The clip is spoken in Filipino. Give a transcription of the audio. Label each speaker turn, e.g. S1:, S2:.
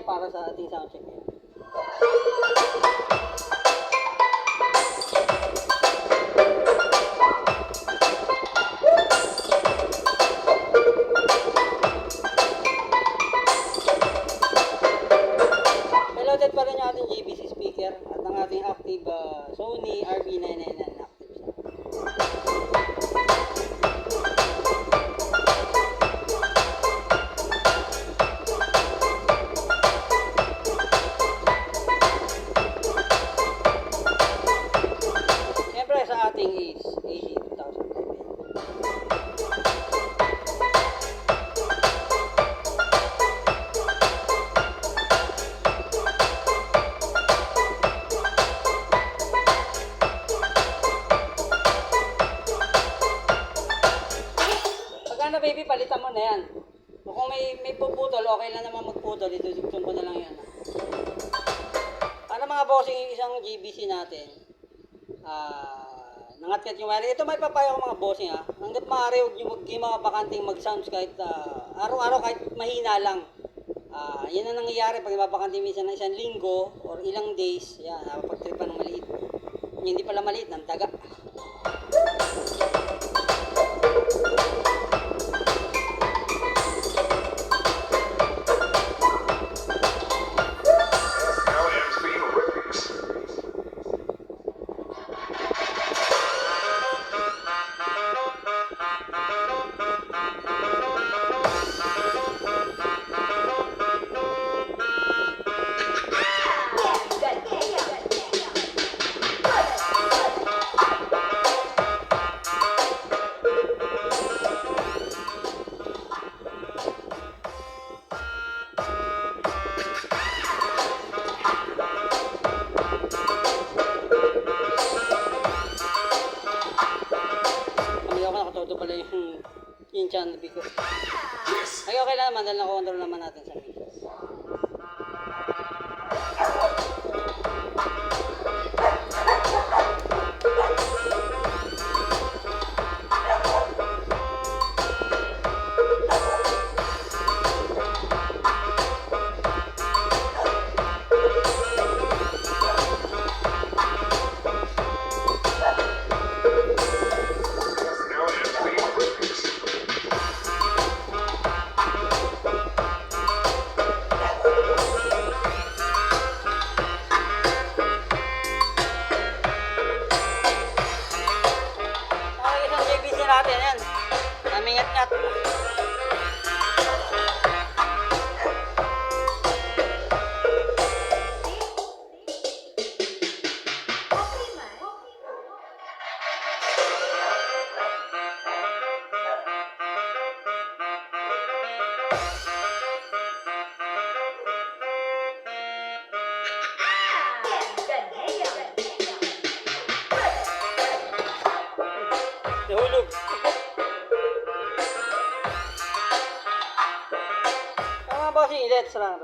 S1: yan para sa ating sound check ngayon. Reloaded pa rin yung ating JVC speaker at ang ating active Sony RB999 active sound. Siyempre sa ating is AC 2011. Pagkano baby, palitan mo na yan. O kung may puputol, okay lang naman magputol. Itutugtong ko na lang yan. Para mga bossing yung isang GBC natin, nangat-ngat yung wire. Ito may papayo ko mga bossing ha. Hanggat maaari, huwag nyo mga bakanting mag-sounds kahit araw-araw kahit mahina lang. Yan ang nangyayari pag ibabakanting minsan ng isang linggo or ilang days. Yan, napapagtripan ng maliit. Hindi pala maliit, ng taga. Nakatodo pala yung channel because ay okay lang naman dahil nakontrol naman natin sa mixes. Natin yan. Namingat-ngat. Nahulog. Mga bossing, let's run.